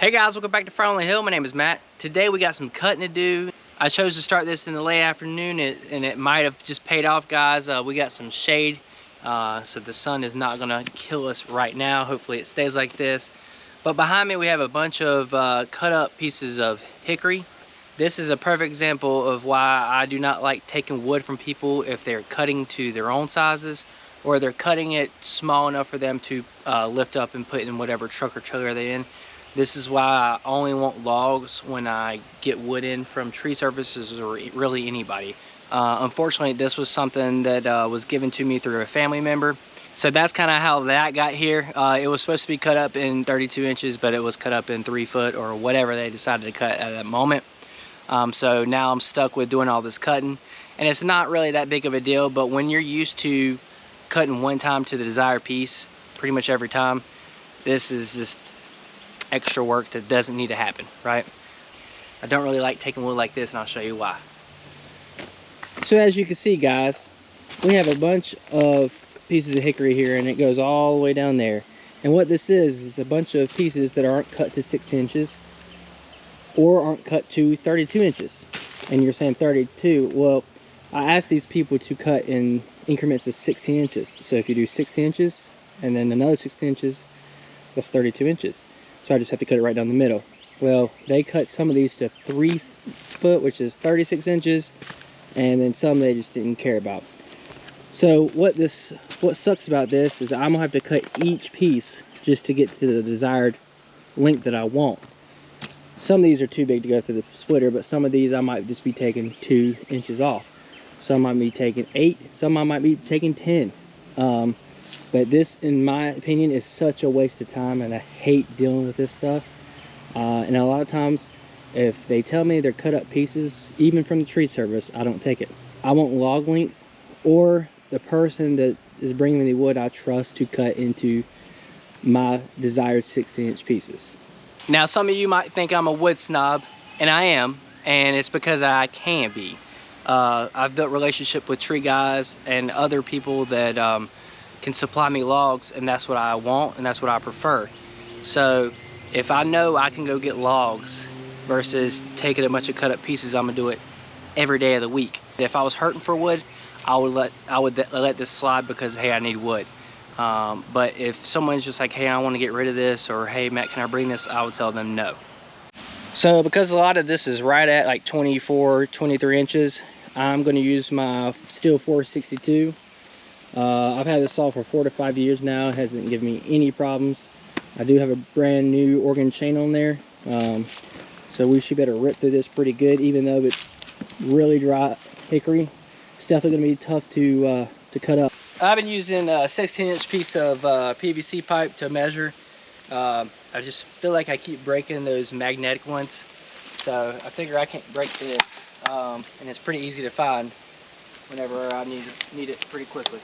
Hey guys, welcome back to Firewood on the Hill. My name is Matt. Today we got some cutting to do. I chose to start this in the late afternoon and it might have just paid off, guys. We got some shade, so the sun is not gonna kill us right now. Hopefully it stays like this. But behind me we have a bunch of cut up pieces of hickory. This is a perfect example of why I do not like taking wood from people if they're cutting to their own sizes, or they're cutting it small enough for them to lift up and put in whatever truck or trailer they're in. This is why I only want logs when I get wood in from tree services or really anybody. Unfortunately, this was something that was given to me through a family member. So that's kind of how that got here. It was supposed to be cut up in 32 inches, but it was cut up in 3 foot or whatever they decided to cut at that moment. So now I'm stuck with doing all this cutting. And it's not really that big of a deal, but when you're used to cutting one time to the desired piece, pretty much every time, this is just extra work that doesn't need to happen, right? I don't really like taking wood like this, and I'll show you why. So as you can see, guys, we have a bunch of pieces of hickory here, and it goes all the way down there. And what this is a bunch of pieces that aren't cut to 60 inches or aren't cut to 32 inches. And you're saying 32. Well, I asked these people to cut in increments of 16 inches. So if you do 60 inches and then another 16 inches, that's 32 inches. So I just have to cut it right down the middle. Well, they cut some of these to 3 foot, which is 36 inches, and then some they just didn't care about. So what sucks about this is I'm gonna have to cut each piece just to get to the desired length that I want. Some of these are too big to go through the splitter, but some of these I might just be taking 2 inches off. Some I might be taking 8, some I might be taking 10. But this, in my opinion, is such a waste of time, and I hate dealing with this stuff. And a lot of times, if they tell me they're cut up pieces, even from the tree service, I don't take it. I want log length, or the person that is bringing me the wood I trust to cut into my desired 16-inch pieces. Now, some of you might think I'm a wood snob, and I am, and it's because I can be. I've built relationship with tree guys and other people that can supply me logs, and that's what I want and that's what I prefer. So if I know I can go get logs versus taking a bunch of cut up pieces, I'm gonna do it every day of the week. If I was hurting for wood, I would let this slide because, hey, I need wood. But if someone's just like, hey, I want to get rid of this, or hey, Matt, can I bring this, I would tell them no. So because a lot of this is right at like 24, 23 inches, I'm going to use my Stihl 462. I've had this saw for 4 to 5 years now. It hasn't given me any problems. I do have a brand new organ chain on there, so we should be able to rip through this pretty good. Even though it's really dry hickory, it's definitely going to be tough to cut up. I've been using a 16-inch piece of PVC pipe to measure. I just feel like I keep breaking those magnetic ones, so I figure I can't break this, and it's pretty easy to find whenever I need it pretty quickly.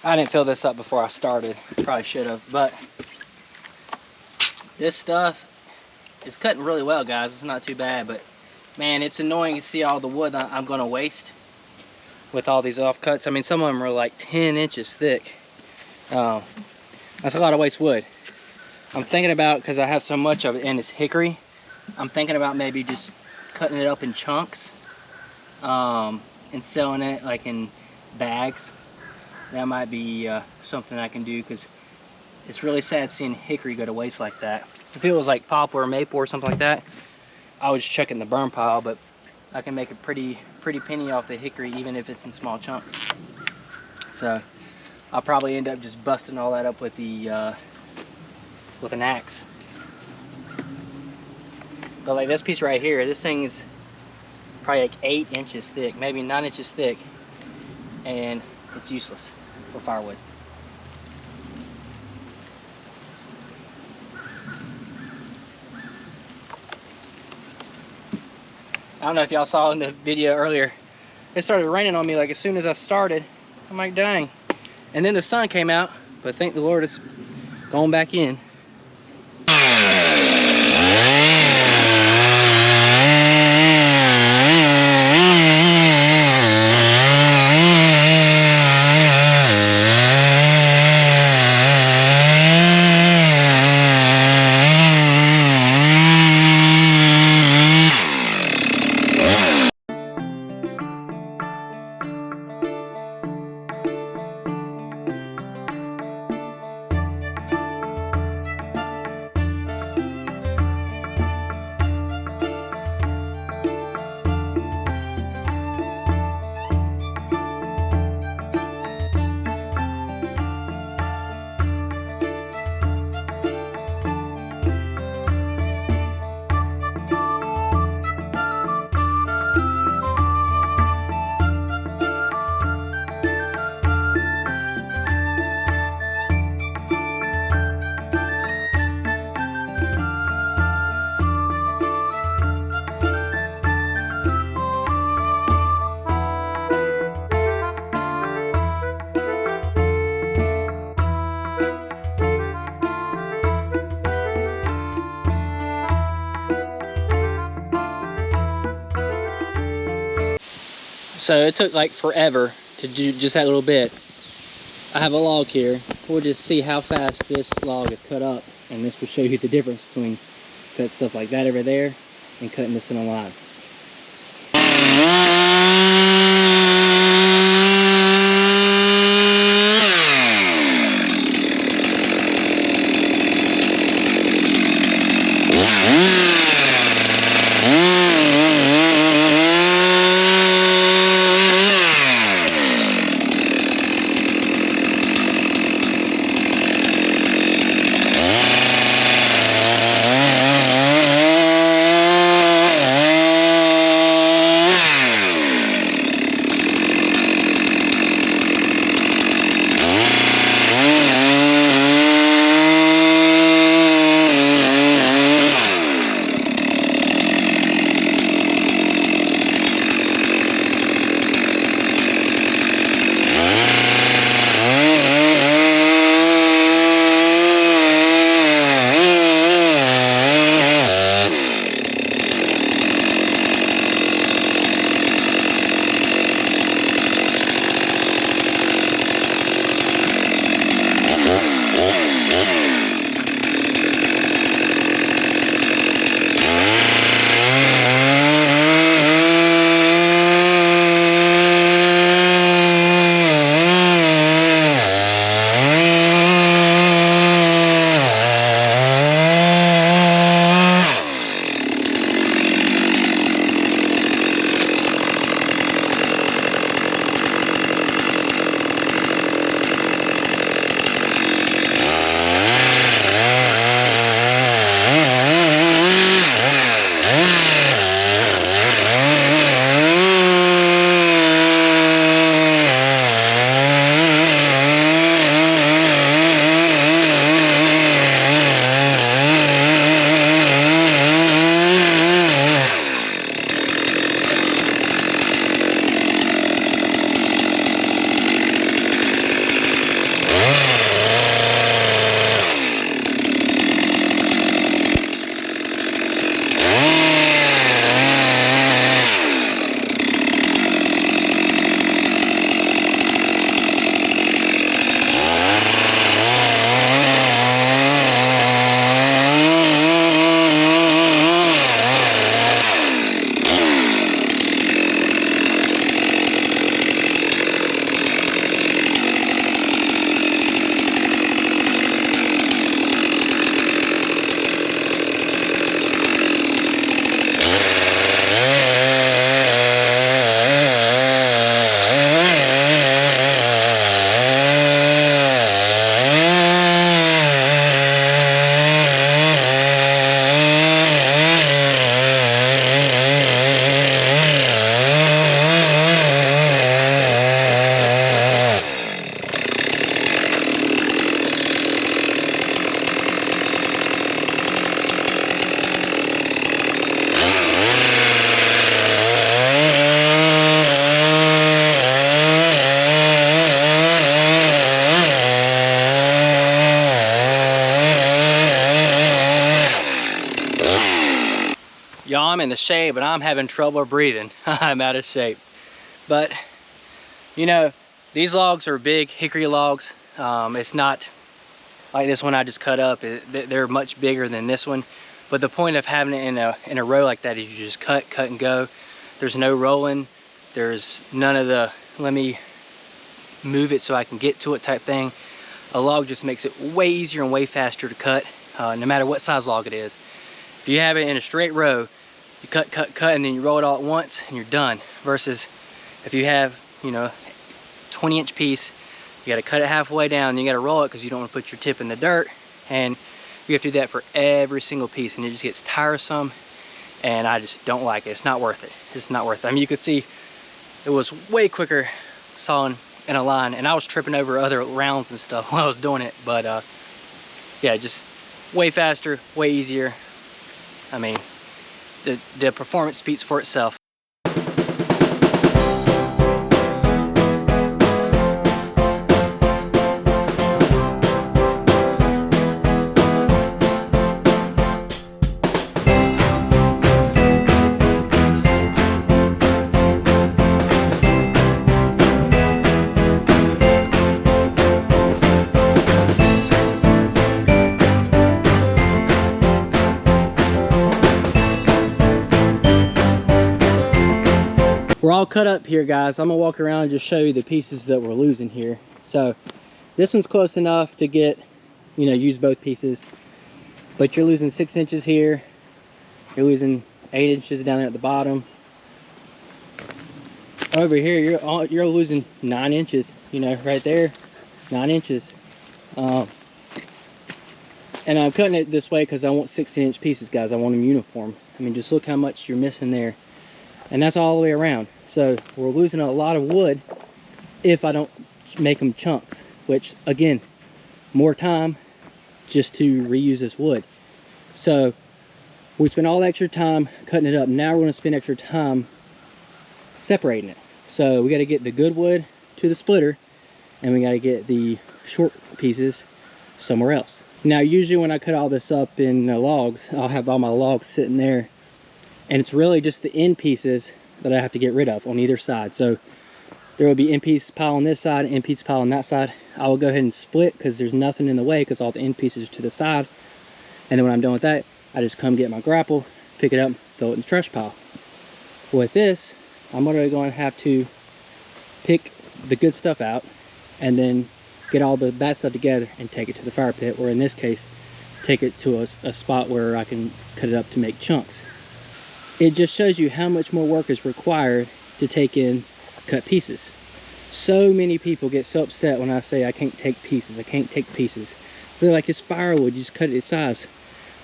I didn't fill this up before I started. Probably should have, but this stuff is cutting really well, guys. It's not too bad, but man, it's annoying to see all the wood I'm gonna waste with all these offcuts. I mean, some of them are like 10 inches thick. That's a lot of waste wood. I'm thinking about, because I have so much of it and it's hickory, I'm thinking about maybe just cutting it up in chunks and selling it like in bags. That might be something I can do, because it's really sad seeing hickory go to waste like that. If it was like poplar or maple or something like that, I would just chuck it in the burn pile, but I can make a pretty penny off the hickory even if it's in small chunks. So I'll probably end up just busting all that up with the with an axe. But like this piece right here, this thing is probably like 8 inches thick, maybe 9 inches thick, and it's useless for firewood. I don't know if y'all saw in the video earlier, it started raining on me like as soon as I started. I'm like, dang. And then the sun came out, but thank the Lord it's going back in. So it took like forever to do just that little bit. I have a log here. We'll just see how fast this log is cut up, and this will show you the difference between cut stuff like that over there and cutting this in a line. Y'all, I'm in the shade, but I'm having trouble breathing. I'm out of shape. But, you know, these logs are big hickory logs. It's not like this one I just cut up. They're much bigger than this one. But the point of having it in a row like that is you just cut and go. There's no rolling. There's none of the, let me move it so I can get to it type thing. A log just makes it way easier and way faster to cut, no matter what size log it is. If you have it in a straight row, you cut, and then you roll it all at once and you're done. Versus if you have, you know, 20-inch piece, you gotta cut it halfway down, and you gotta roll it because you don't want to put your tip in the dirt. And you have to do that for every single piece, and it just gets tiresome, and I just don't like it. It's not worth it. It's not worth it. I mean, you could see it was way quicker sawing in a line, and I was tripping over other rounds and stuff while I was doing it. But yeah, just way faster, way easier. I mean, the performance speaks for itself. We're all cut up here, guys. I'm gonna walk around and just show you the pieces that we're losing here. So this one's close enough to get, you know, use both pieces, but you're losing 6 inches here. You're losing 8 inches down there at the bottom. Over here, you're losing 9 inches. You know, right there, 9 inches. And I'm cutting it this way because I want 16-inch pieces, guys. I want them uniform. I mean, just look how much you're missing there. And that's all the way around. So we're losing a lot of wood if I don't make them chunks, which again, more time just to reuse this wood. So we spent all the extra time cutting it up. Now we're going to spend extra time separating it. So we got to get the good wood to the splitter, and we got to get the short pieces somewhere else. Now usually when I cut all this up in logs, I'll have all my logs sitting there, and it's really just the end pieces that I have to get rid of on either side. So there will be end piece pile on this side, end piece pile on that side. I will go ahead and split because there's nothing in the way because all the end pieces are to the side. And then when I'm done with that, I just come get my grapple, pick it up, throw it in the trash pile. With this, I'm going to have to pick the good stuff out and then get all the bad stuff together and take it to the fire pit, or in this case, take it to a spot where I can cut it up to make chunks. It just shows you how much more work is required to take in cut pieces. So many people get so upset when I say I can't take pieces, I can't take pieces. They're like, it's firewood, you just cut it its size.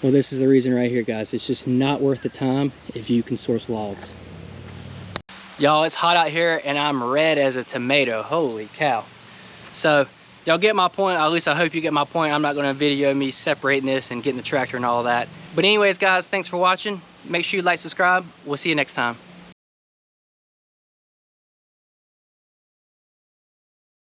Well, this is the reason right here, guys. It's just not worth the time if you can source logs. Y'all, it's hot out here and I'm red as a tomato. Holy cow. So y'all get my point. At least I hope you get my point. I'm not going to video me separating this and getting the tractor and all that. But anyways, guys, thanks for watching. Make sure you like, subscribe. We'll see you next time.